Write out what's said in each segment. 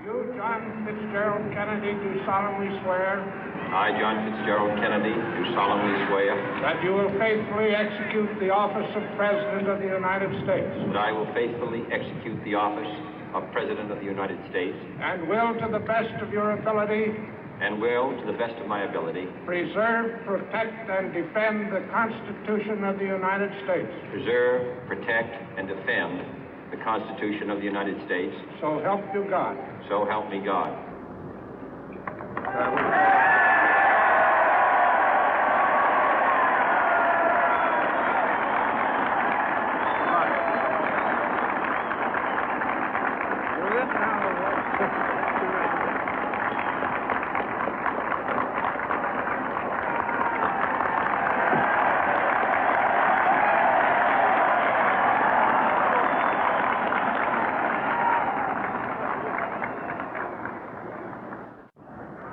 You, John Fitzgerald Kennedy, do solemnly swear I, John Fitzgerald Kennedy, do solemnly swear that you will faithfully execute the office of President of the United States that I will faithfully execute the office of President of the United States and will, to the best of your ability, and will, to the best of my ability, preserve, protect, and defend the Constitution of the United States. preserve, protect, and defend the Constitution of the United States. So help you God. So help me God.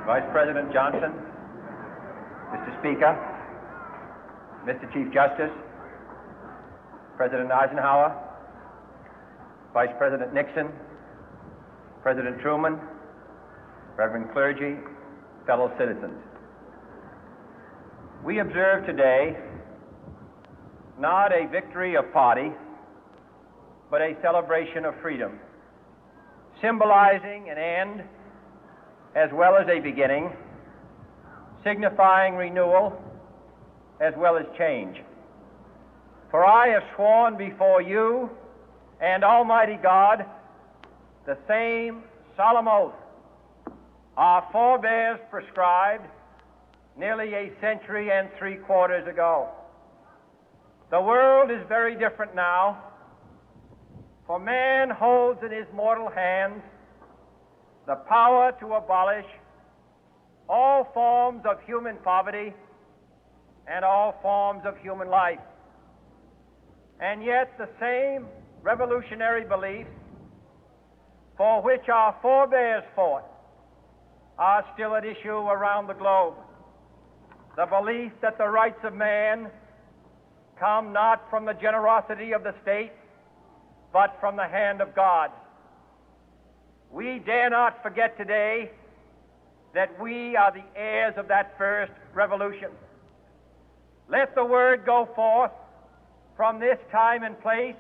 Vice President Johnson, Mr. Speaker, Mr. Chief Justice, President Eisenhower, Vice President Nixon, President Truman, Reverend clergy, fellow citizens. We observe today not a victory of party, but a celebration of freedom, symbolizing an end as well as a beginning, signifying renewal as well as change. For I have sworn before you and Almighty God the same solemn oath our forebears prescribed nearly a century and 3/4 ago. The world is very different now, for man holds in his mortal hands the power to abolish all forms of human poverty and all forms of human life. And yet the same revolutionary beliefs for which our forebears fought are still at issue around the globe. The belief that the rights of man come not from the generosity of the state, but from the hand of God. We dare not forget today that we are the heirs of that first revolution. Let the word go forth from this time and place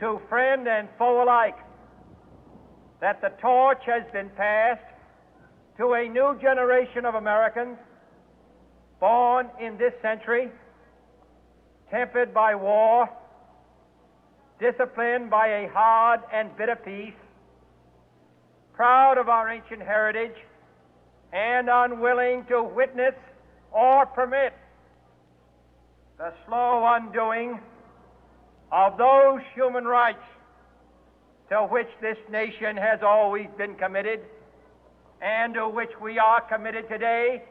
to friend and foe alike that the torch has been passed to a new generation of Americans born in this century, tempered by war, disciplined by a hard and bitter peace, proud of our ancient heritage, and unwilling to witness or permit the slow undoing of those human rights to which this nation has always been committed and to which we are committed today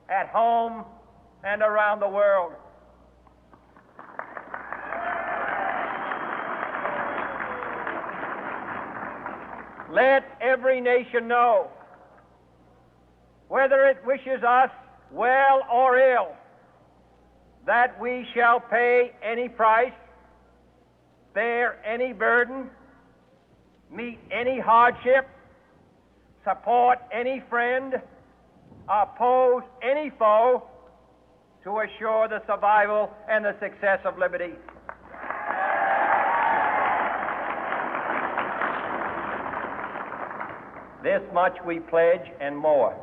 at home and around the world. Let every nation know, whether it wishes us well or ill, that we shall pay any price, bear any burden, meet any hardship, support any friend, oppose any foe to assure the survival and the success of liberty. This much we pledge and more.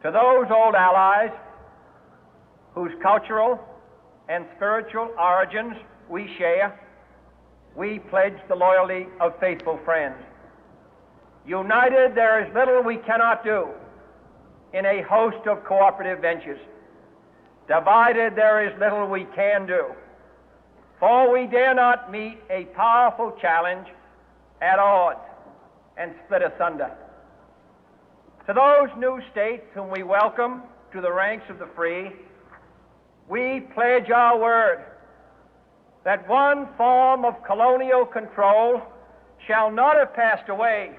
To those old allies whose cultural and spiritual origins we share, we pledge the loyalty of faithful friends. United, there is little we cannot do in a host of cooperative ventures. Divided, there is little we can do, for we dare not meet a powerful challenge at odds and split asunder. To those new states whom we welcome to the ranks of the free, we pledge our word that one form of colonial control shall not have passed away,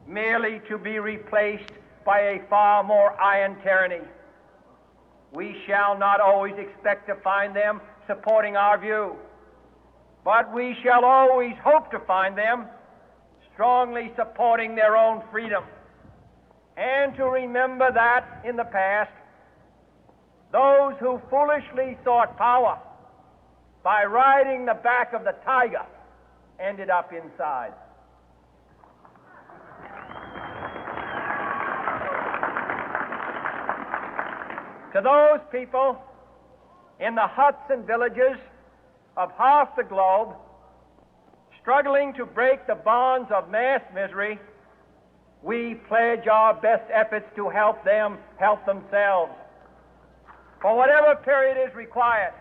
merely to be replaced by a far more iron tyranny. We shall not always expect to find them supporting our view, but we shall always hope to find them strongly supporting their own freedom, and to remember that in the past, those who foolishly sought power by riding the back of the tiger ended up inside. To those people in the huts and villages of half the globe struggling to break the bonds of mass misery, we pledge our best efforts to help them help themselves for whatever period is required,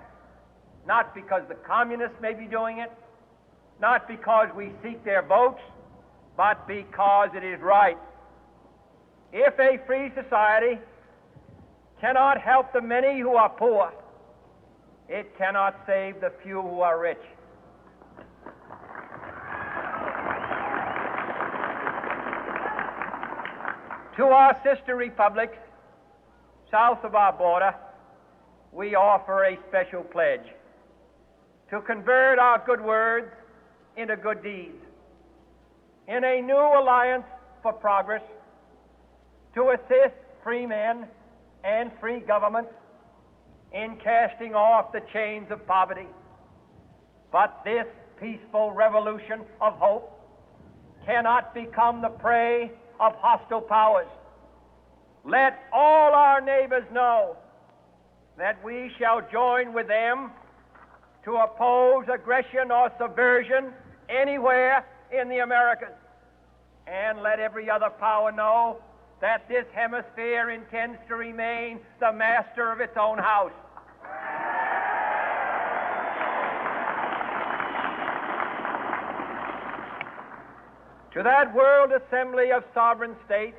not because the communists may be doing it, not because we seek their votes, but because it is right. If a free society cannot help the many who are poor, it cannot save the few who are rich. To our sister republics south of our border, we offer a special pledge to convert our good words into good deeds, in a new alliance for progress, to assist free men and free governments in casting off the chains of poverty. But this peaceful revolution of hope cannot become the prey of hostile powers. Let all our neighbors know that we shall join with them to oppose aggression or subversion anywhere in the Americas. And let every other power know that this hemisphere intends to remain the master of its own house. To that World Assembly of Sovereign States,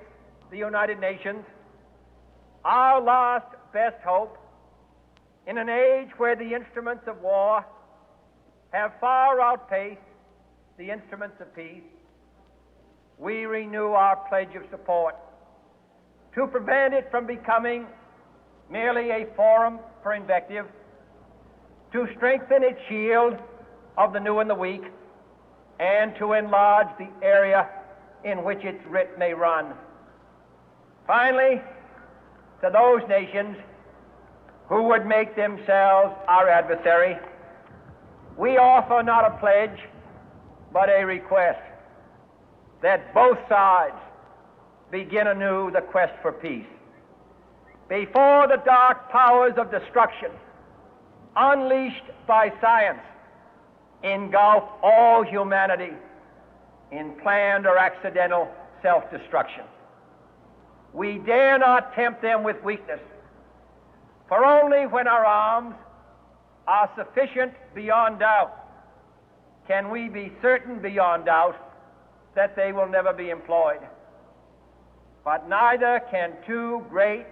the United Nations, our last best hope, in an age where the instruments of war have far outpaced the instruments of peace, we renew our pledge of support to prevent it from becoming merely a forum for invective, to strengthen its shield of the new and the weak, and to enlarge the area in which its writ may run. Finally, to those nations who would make themselves our adversary, we offer not a pledge, but a request that both sides begin anew the quest for peace. Before the dark powers of destruction, unleashed by science, engulf all humanity in planned or accidental self-destruction, we dare not tempt them with weakness, for only when our arms are sufficient beyond doubt can we be certain beyond doubt that they will never be employed. But neither can two great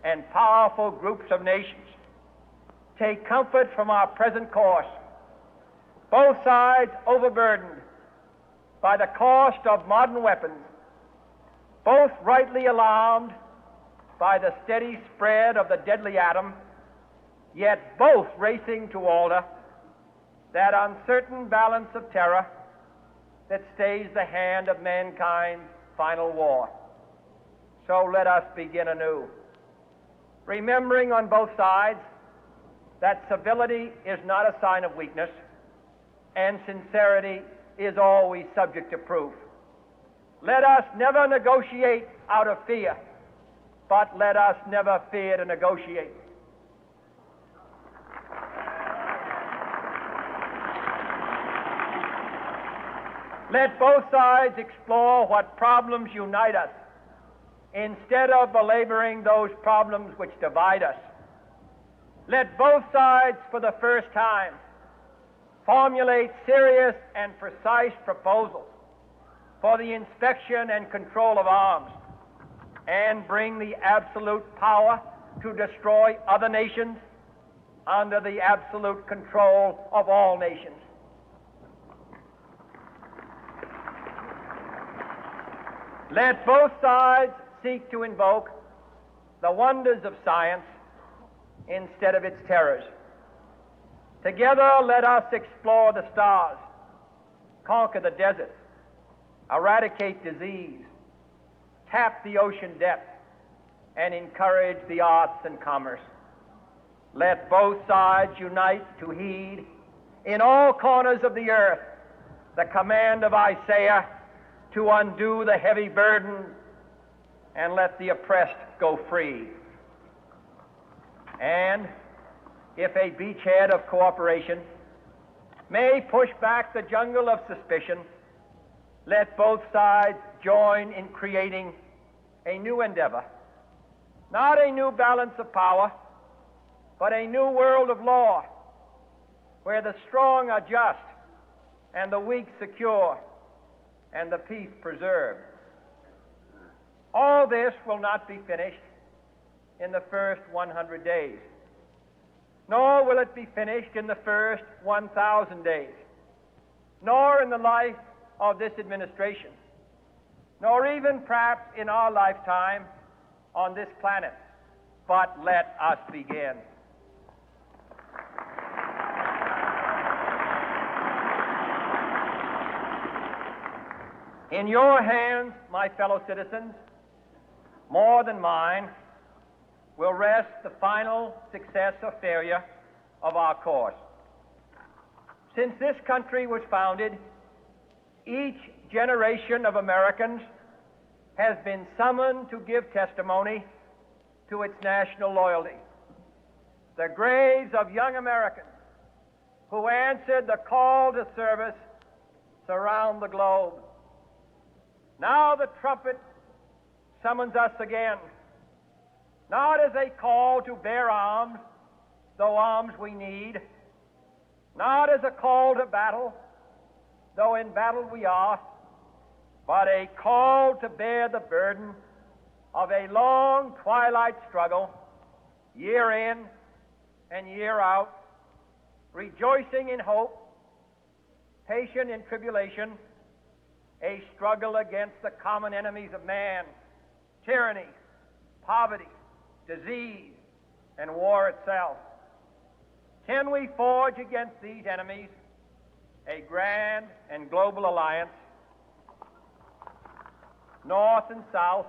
and powerful groups of nations take comfort from our present course, both sides overburdened by the cost of modern weapons, both rightly alarmed by the steady spread of the deadly atom, yet both racing to alter that uncertain balance of terror that stays the hand of mankind's final war. So let us begin anew, remembering on both sides that civility is not a sign of weakness, and sincerity is always subject to proof. Let us never negotiate out of fear, but let us never fear to negotiate. Let both sides explore what problems unite us, instead of belaboring those problems which divide us. Let both sides, for the first time, formulate serious and precise proposals for the inspection and control of arms, and bring the absolute power to destroy other nations under the absolute control of all nations. Let both sides seek to invoke the wonders of science instead of its terrors. Together, let us explore the stars, conquer the deserts, eradicate disease, tap the ocean depth, and encourage the arts and commerce. Let both sides unite to heed in all corners of the earth the command of Isaiah to undo the heavy burden and let the oppressed go free. And if a beachhead of cooperation may push back the jungle of suspicion, let both sides join in creating a new endeavor, not a new balance of power, but a new world of law, where the strong are just and the weak secure and the peace preserved. All this will not be finished in the first 100 days, nor will it be finished in the first 1,000 days, nor in the life of this administration, nor even perhaps in our lifetime on this planet. But let us begin. In your hands, my fellow citizens, more than mine, will rest the final success or failure of our course. Since this country was founded, each generation of Americans has been summoned to give testimony to its national loyalty. The graves of young Americans who answered the call to service surround the globe. Now the trumpet summons us again, not as a call to bear arms, though arms we need, not as a call to battle, though in battle we are, but a call to bear the burden of a long twilight struggle, year in and year out, rejoicing in hope, patient in tribulation, a struggle against the common enemies of man, tyranny, poverty, disease, and war itself. Can we forge against these enemies a grand and global alliance, north and south,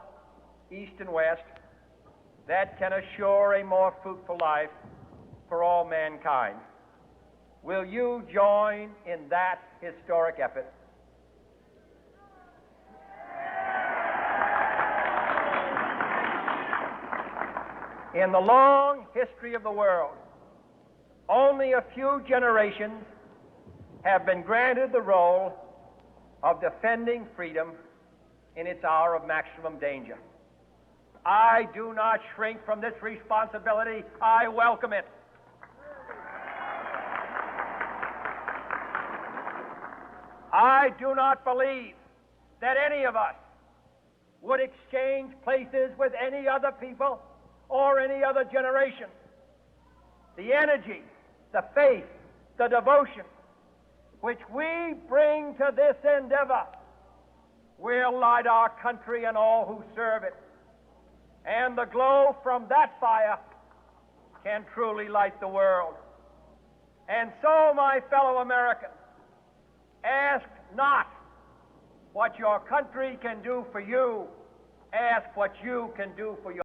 east and west, that can assure a more fruitful life for all mankind? Will you join in that historic effort? In the long history of the world, only a few generations have been granted the role of defending freedom in its hour of maximum danger. I do not shrink from this responsibility. I welcome it. I do not believe that any of us would exchange places with any other people or any other generation. The energy, the faith, the devotion which we bring to this endeavor will light our country and all who serve it. And the glow from that fire can truly light the world. And so, my fellow Americans, ask not what your country can do for you, ask what you can do for your